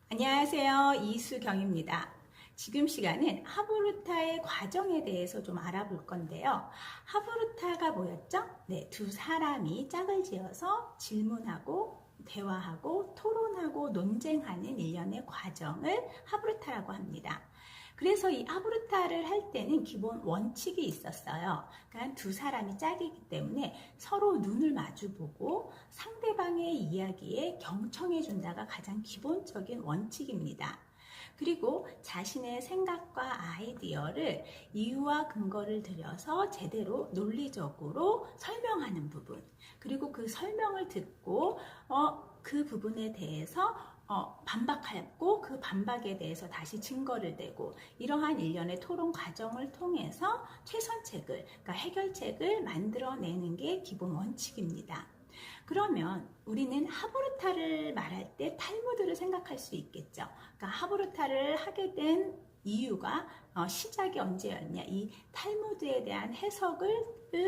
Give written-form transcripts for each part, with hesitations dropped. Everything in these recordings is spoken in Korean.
안녕하세요. 이수경입니다. 지금 시간은 하브루타의 과정에 대해서 좀 알아볼 건데요. 하브루타가 뭐였죠? 네, 두 사람이 짝을 지어서 질문하고 대화하고 토론하고 논쟁하는 일련의 과정을 하브루타라고 합니다. 그래서 이 하브루타를 할 때는 기본 원칙이 있었어요. 그러니까 두 사람이 짝이기 때문에 서로 눈을 마주보고 상대방의 이야기에 경청해 준다가 가장 기본적인 원칙입니다. 그리고 자신의 생각과 아이디어를 이유와 근거를 들여서 제대로 논리적으로 설명하는 부분, 그리고 그 설명을 듣고 그 부분에 대해서 반박하고 그 반박에 대해서 다시 증거를 대고, 이러한 일련의 토론 과정을 통해서 최선책을, 그러니까 해결책을 만들어내는 게 기본 원칙입니다. 그러면 우리는 하브루타를 말할 때 탈무드를 생각할 수 있겠죠. 그러니까 하브루타를 하게 된 이유가 시작이 언제였냐, 이 탈무드에 대한 해석을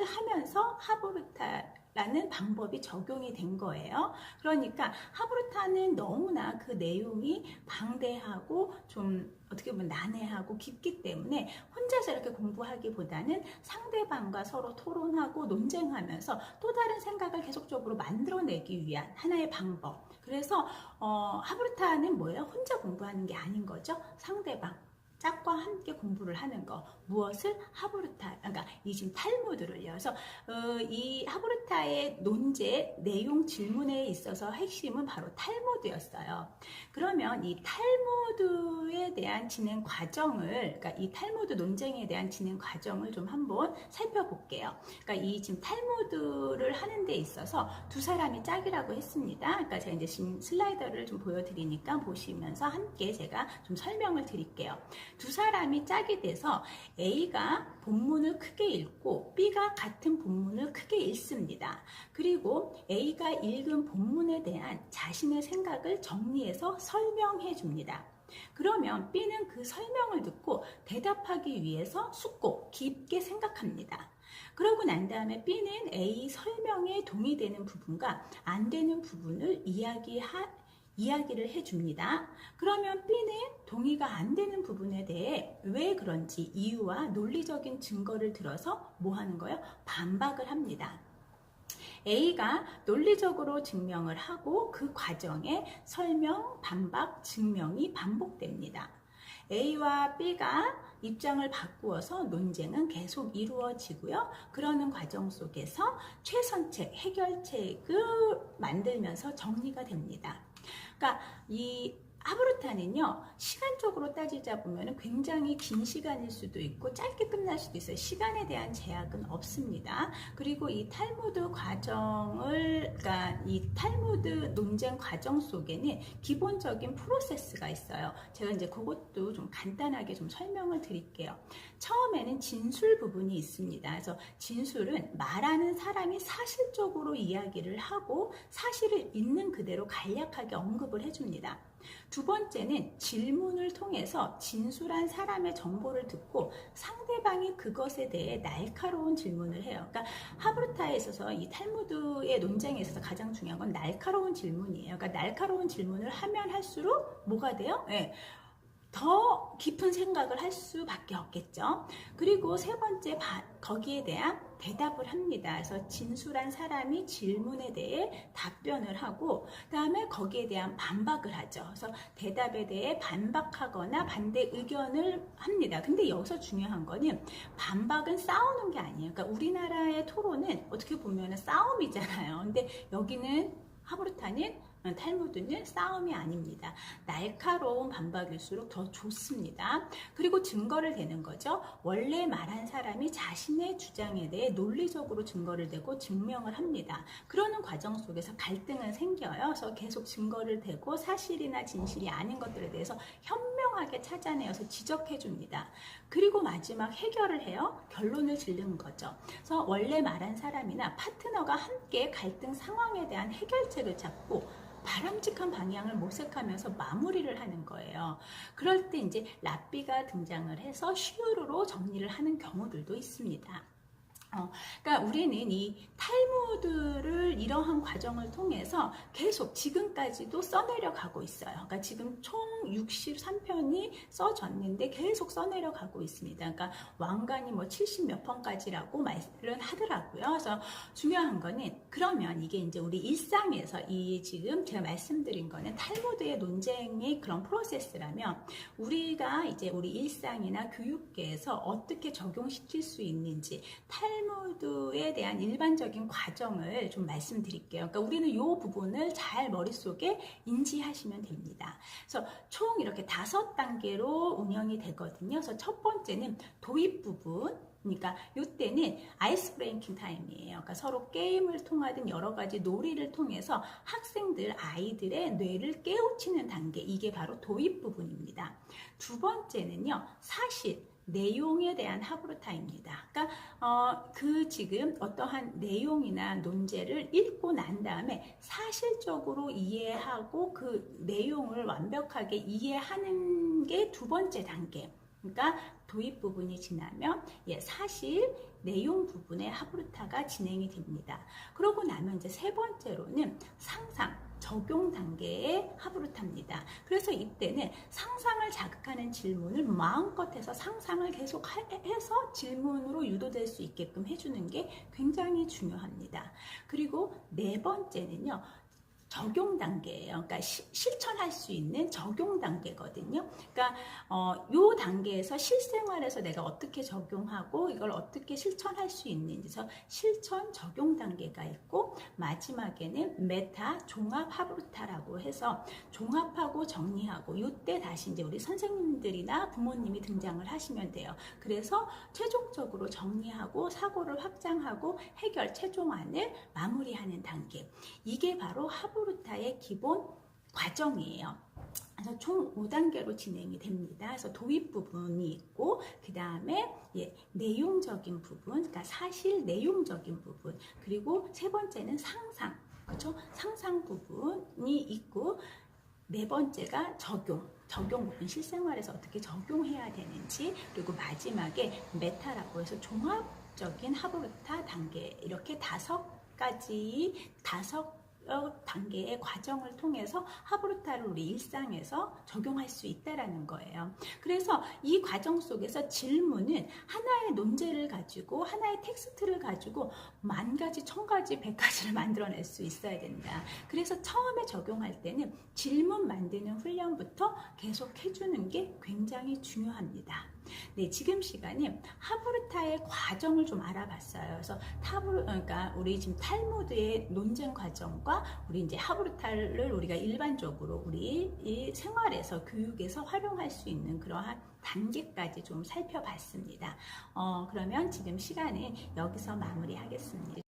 하면서 하브루타라는 방법이 적용이 된 거예요. 그러니까 하브루타는 너무나 그 내용이 방대하고 좀 어떻게 보면 난해하고 깊기 때문에 혼자서 이렇게 공부하기보다는 상대방과 서로 토론하고 논쟁하면서 또 다른 생각을 계속적으로 만들어내기 위한 하나의 방법. 그래서 하브루타는 뭐예요? 혼자 공부하는 게 아닌 거죠. 상대방, 짝과 함께 공부를 하는 거. 무엇을? 하브루타, 그러니까 이 지금 탈무드를요. 그래서 이 하브루타의 논제, 내용 질문에 있어서 핵심은 바로 탈무드였어요. 그러면 이 탈무드에 대한 진행 과정을, 그러니까 이 탈무드 논쟁에 대한 진행 과정을 좀 한번 살펴볼게요. 그러니까 이 지금 탈무드를 하는 데 있어서 두 사람이 짝이라고 했습니다. 그러니까 제가 이제 지금 슬라이더를 좀 보여드리니까 보시면서 함께 제가 좀 설명을 드릴게요. 두 사람이 짝이 돼서 A가 본문을 크게 읽고 B가 같은 본문을 크게 읽습니다. 그리고 A가 읽은 본문에 대한 자신의 생각을 정리해서 설명해 줍니다. 그러면 B는 그 설명을 듣고 대답하기 위해서 숙고 깊게 생각합니다. 그러고 난 다음에 B는 A 설명에 동의되는 부분과 안 되는 부분을 이야기를 해줍니다. 그러면 B는 동의가 안 되는 부분에 대해 왜 그런지 이유와 논리적인 증거를 들어서 뭐 하는 거예요? 반박을 합니다. A가 논리적으로 증명을 하고 그 과정에 설명, 반박, 증명이 반복됩니다. A와 B가 입장을 바꾸어서 논쟁은 계속 이루어지고요. 그러는 과정 속에서 최선책, 해결책을 만들면서 정리가 됩니다. 그러니까 이 하브루타는요, 시간적으로 따지자 보면 굉장히 긴 시간일 수도 있고 짧게 끝날 수도 있어요. 시간에 대한 제약은 없습니다. 그리고 이 탈무드 과정을, 그러니까 이 탈무드 논쟁 과정 속에는 기본적인 프로세스가 있어요. 제가 이제 그것도 좀 간단하게 좀 설명을 드릴게요. 처음에는 진술 부분이 있습니다. 그래서 진술은 말하는 사람이 사실적으로 이야기를 하고 사실을 있는 그대로 간략하게 언급을 해줍니다. 두 번째는 질문을 통해서 진술한 사람의 정보를 듣고 상대방이 그것에 대해 날카로운 질문을 해요. 그러니까 하브루타에 있어서 이 탈무드의 논쟁에 있어서 가장 중요한 건 날카로운 질문이에요. 그러니까 날카로운 질문을 하면 할수록 뭐가 돼요? 네. 더 깊은 생각을 할 수밖에 없겠죠. 그리고 세 번째, 거기에 대한 대답을 합니다. 그래서 진술한 사람이 질문에 대해 답변을 하고, 그 다음에 거기에 대한 반박을 하죠. 그래서 대답에 대해 반박하거나 반대 의견을 합니다. 근데 여기서 중요한 거는 반박은 싸우는 게 아니에요. 그러니까 우리나라의 토론은 어떻게 보면 싸움이잖아요. 근데 여기는 하브루타는, 탈무드는 싸움이 아닙니다. 날카로운 반박일수록 더 좋습니다. 그리고 증거를 대는 거죠. 원래 말한 사람이 자신의 주장에 대해 논리적으로 증거를 대고 증명을 합니다. 그러는 과정 속에서 갈등은 생겨요. 그래서 계속 증거를 대고 사실이나 진실이 아닌 것들에 대해서 현명하게 찾아내어서 지적해 줍니다. 그리고 마지막 해결을 해요. 결론을 짓는 거죠. 그래서 원래 말한 사람이나 파트너가 함께 갈등 상황에 대한 해결책을 찾고 바람직한 방향을 모색하면서 마무리를 하는 거예요. 그럴 때 이제 랍비가 등장을 해서 슈르로 정리를 하는 경우들도 있습니다. 그러니까 우리는 이 탈무드를 이러한 과정을 통해서 계속 지금까지도 써내려 가고 있어요. 그러니까 지금 총 63편이 써졌는데 계속 써내려 가고 있습니다. 그러니까 왕관이 뭐 70 몇 편까지라고 말을 하더라고요. 그래서 중요한 거는 그러면 이게 이제 우리 일상에서 이 지금 제가 말씀드린 거는 탈무드의 논쟁의 그런 프로세스라면 우리가 이제 우리 일상이나 교육계에서 어떻게 적용시킬 수 있는지 탈무드에 대한 일반적인 과정을 좀 말씀드릴게요. 그러니까 우리는 이 부분을 잘 머릿속에 인지하시면 됩니다. 그래서 총 이렇게 5단계로 운영이 되거든요. 그래서 첫 번째는 도입 부분. 그러니까 이때는 아이스 브레이킹 타임이에요. 그러니까 서로 게임을 통하든 여러 가지 놀이를 통해서 학생들, 아이들의 뇌를 깨우치는 단계. 이게 바로 도입 부분입니다. 두 번째는요, 사실. 내용에 대한 하브루타입니다. 그러니까 지금 어떠한 내용이나 논제를 읽고 난 다음에 사실적으로 이해하고 그 내용을 완벽하게 이해하는 게 두 번째 단계. 그러니까 도입 부분이 지나면 사실 내용 부분의 하브루타가 진행이 됩니다. 그러고 나면 이제 세 번째로는 상상, 적용 단계의 하브루타입니다. 그래서 이때는 상상을 자극하는 질문을 마음껏 해서 상상을 계속 해서 질문으로 유도될 수 있게끔 해주는 게 굉장히 중요합니다. 그리고 네 번째는요. 적용 단계예요. 그러니까 실천할 수 있는 적용 단계거든요. 그러니까 요 단계에서 실생활에서 내가 어떻게 적용하고 이걸 어떻게 실천할 수 있는지 실천 적용 단계가 있고 마지막에는 메타 종합 하브루타라고 해서 종합하고 정리하고 이때 다시 이제 우리 선생님들이나 부모님이 등장을 하시면 돼요. 그래서 최종적으로 정리하고 사고를 확장하고 해결 최종안을 마무리하는 단계. 이게 바로 하브루타의 기본 과정이에요. 그래서 총 5단계로 진행이 됩니다. 그래서 도입 부분이 있고 그 다음에 내용적인 부분, 그러니까 사실 내용적인 부분, 그리고 세 번째는 상상, 그렇죠? 상상 부분이 있고 네 번째가 적용 부분, 실생활에서 어떻게 적용해야 되는지, 그리고 마지막에 메타라고 해서 종합적인 하브루타 단계, 이렇게 5 단계의 과정을 통해서 하브루타를 우리 일상에서 적용할 수 있다라는 거예요. 그래서 이 과정 속에서 질문은 하나의 논제를 가지고 하나의 텍스트를 가지고 10,000가지, 1,000가지, 100가지를 만들어낼 수 있어야 된다. 그래서 처음에 적용할 때는 질문 만드는 훈련부터 계속 해주는 게 굉장히 중요합니다. 네, 지금 시간에 하브루타의 과정을 좀 알아봤어요. 그래서 그러니까 우리 지금 탈무드의 논쟁 과정과 우리 이제 하브루타를 우리가 일반적으로 우리 이 생활에서 교육에서 활용할 수 있는 그러한 단계까지 좀 살펴봤습니다. 그러면 지금 시간은 여기서 마무리하겠습니다.